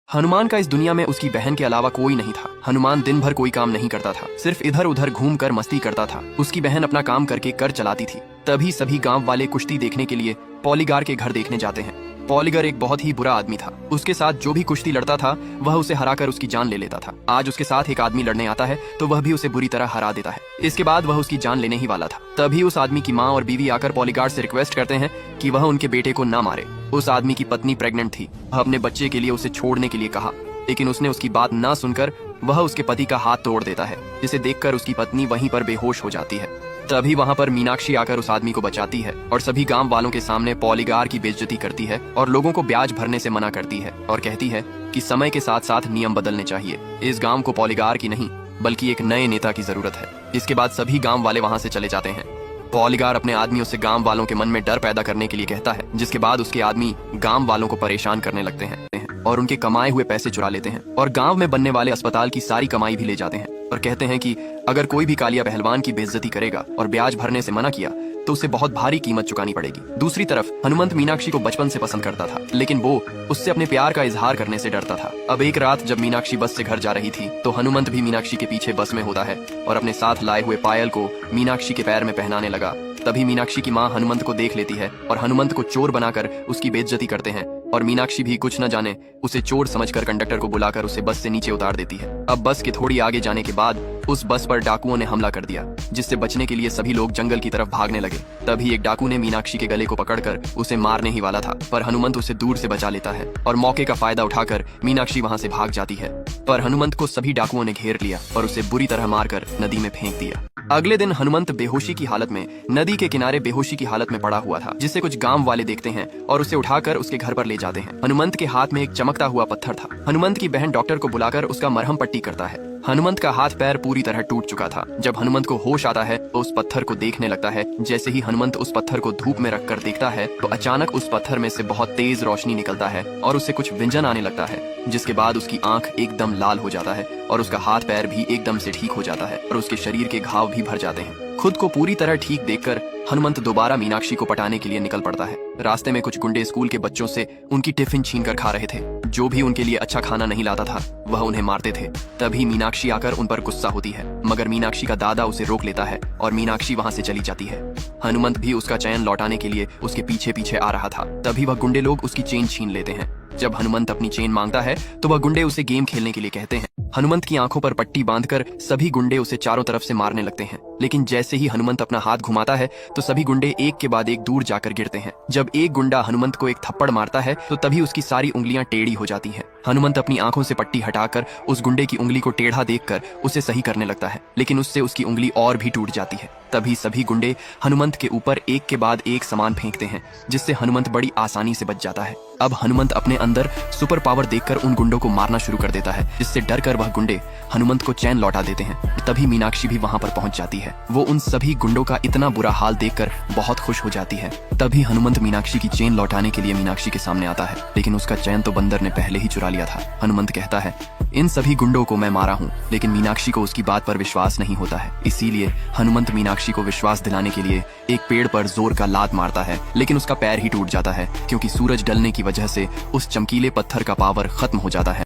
हनुमान का इस दुनिया में उसकी बहन के अलावा कोई नहीं था। हनुमान दिन भर कोई काम नहीं करता था, सिर्फ इधर उधर घूम कर मस्ती करता था। उसकी बहन अपना काम करके कर चलाती थी। तभी सभी गांव वाले कुश्ती देखने के लिए पॉलीगार के घर देखने जाते हैं। पॉलीगर एक बहुत ही बुरा आदमी था। उसके साथ जो भी कुश्ती लड़ता था वह उसे हराकर उसकी जान ले लेता था। आज उसके साथ एक आदमी लड़ने आता है तो वह भी उसे बुरी तरह हरा देता है। इसके बाद वह उसकी जान लेने ही वाला था। तभी उस आदमी की माँ और बीवी आकर पॉलीगार से रिक्वेस्ट करते हैं कि वह उनके बेटे को ना मारे। उस आदमी की पत्नी प्रेग्नेंट थी। वह अपने बच्चे के लिए उसे छोड़ने के लिए कहा, लेकिन उसने उसकी बात ना सुनकर वह उसके पति का हाथ तोड़ देता है, जिसे देखकर उसकी पत्नी वहीं पर बेहोश हो जाती है। तभी वहाँ पर मीनाक्षी आकर उस आदमी को बचाती है और सभी गांव वालों के सामने पॉलीगार की बेइज्जती करती है और लोगों को ब्याज भरने से मना करती है और कहती है कि समय के साथ साथ नियम बदलने चाहिए। इस गांव को पॉलीगार की नहीं बल्कि एक नए नेता की जरूरत है। इसके बाद सभी गांव वाले वहाँ से चले जाते हैं। पॉलीगार अपने आदमियों से गांव वालों के मन में डर पैदा करने के लिए कहता है, जिसके बाद उसके आदमी गांव वालों को परेशान करने लगते हैं और उनके कमाए हुए पैसे चुरा लेते हैं और गांव में बनने वाले अस्पताल की सारी कमाई भी ले जाते हैं और कहते हैं कि अगर कोई भी कालिया पहलवान की बेइज्जती करेगा और ब्याज भरने से मना किया तो उसे बहुत भारी कीमत चुकानी पड़ेगी। दूसरी तरफ हनुमंत मीनाक्षी को बचपन से पसंद करता था, लेकिन वो उससे अपने प्यार का इजहार करने से डरता था। अब एक रात जब मीनाक्षी बस से घर जा रही थी तो हनुमंत भी मीनाक्षी के पीछे बस में होता है और अपने साथ लाए हुए पायल को मीनाक्षी के पैर में पहनाने लगा। तभी मीनाक्षी की माँ हनुमंत को देख लेती है और हनुमंत को चोर बनाकर उसकी बेइज्जती करते हैं और मीनाक्षी भी कुछ न जाने उसे चोर समझकर कंडक्टर को बुलाकर उसे बस से नीचे उतार देती है। अब बस के थोड़ी आगे जाने के बाद उस बस पर डाकुओं ने हमला कर दिया, जिससे बचने के लिए सभी लोग जंगल की तरफ भागने लगे। तभी एक डाकू ने मीनाक्षी के गले को पकड़कर उसे मारने ही वाला था, पर हनुमंत उसे दूर से बचा लेता है और मौके का फायदा उठाकर मीनाक्षी वहाँ से भाग जाती है। पर हनुमंत को सभी डाकुओं ने घेर लिया और उसे बुरी तरह मारकर नदी में फेंक दिया। अगले दिन हनुमंत बेहोशी की हालत में नदी के किनारे बेहोशी की हालत में पड़ा हुआ था, जिसे कुछ गांव वाले देखते हैं और उसे उठाकर उसके घर पर ले जाते हैं। हनुमंत के हाथ में एक चमकता हुआ पत्थर था। हनुमंत की बहन डॉक्टर को बुलाकर उसका मरहम पट्टी करता है। हनुमंत का हाथ पैर पूरी तरह टूट चुका था। जब हनुमंत को होश आता है तो उस पत्थर को देखने लगता है। जैसे ही हनुमंत उस पत्थर को धूप में रखकर देखता है तो अचानक उस पत्थर में से बहुत तेज रोशनी निकलता है और उसे कुछ व्यंजन आने लगता है, जिसके बाद उसकी आंख एकदम लाल हो जाता है और उसका हाथ पैर भी एकदम से ठीक हो जाता है और उसके शरीर के घाव भी भर जाते हैं। खुद को पूरी तरह ठीक देखकर हनुमंत दोबारा मीनाक्षी को पटाने के लिए निकल पड़ता है। रास्ते में कुछ गुंडे स्कूल के बच्चों से उनकी टिफिन छीनकर खा रहे थे। जो भी उनके लिए अच्छा खाना नहीं लाता था वह उन्हें मारते थे। तभी मीनाक्षी आकर उन पर गुस्सा होती है, मगर मीनाक्षी का दादा उसे रोक लेता है और मीनाक्षी वहाँ से चली जाती है। हनुमंत भी उसका चैन लौटाने के लिए उसके पीछे पीछे आ रहा था। तभी वह गुंडे लोग उसकी चेन छीन लेते हैं। जब हनुमंत अपनी चेन मांगता है तो वह गुंडे उसे गेम खेलने के लिए कहते हैं। हनुमंत की आंखों पर पट्टी बांधकर सभी गुंडे उसे चारों तरफ से मारने लगते हैं, लेकिन जैसे ही हनुमंत अपना हाथ घुमाता है तो सभी गुंडे एक के बाद एक दूर जाकर गिरते हैं। जब एक गुंडा हनुमंत को एक थप्पड़ मारता है तो तभी उसकी सारी उंगलियां टेढ़ी हो जाती हैं। हनुमंत अपनी आंखों से पट्टी हटाकर उस गुंडे की उंगली को टेढ़ा देखकर उसे सही करने लगता है, लेकिन उससे उसकी उंगली और भी टूट जाती है। तभी सभी गुंडे हनुमंत के ऊपर एक के बाद एक सामान फेंकते हैं, जिससे हनुमंत बड़ी आसानी से बच जाता है। अब हनुमंत अपने अंदर सुपर पावर देखकर उन गुंडों को मारना शुरू कर देता है, जिससे डर कर वह गुंडे हनुमंत को चैन लौटा देते हैं। तभी मीनाक्षी भी वहाँ पर पहुँच जाती है। वो उन सभी गुंडों का इतना बुरा हाल देखकर बहुत खुश हो जाती है। तभी हनुमंत मीनाक्षी की चेन लौटाने के लिए मीनाक्षी के सामने आता है, लेकिन उसका चैन तो बंदर ने पहले ही चुरा लिया था। हनुमंत कहता है, इन सभी गुंडों को मैं मारा हूँ, लेकिन मीनाक्षी को उसकी बात पर विश्वास नहीं होता है। इसीलिए हनुमंत मीनाक्षी को विश्वास दिलाने के लिए एक पेड़ पर जोर का लात मारता है, लेकिन उसका पैर ही टूट जाता है, क्योंकि सूरज ढलने की वजह से उस चमकीले पत्थर का पावर खत्म हो जाता है।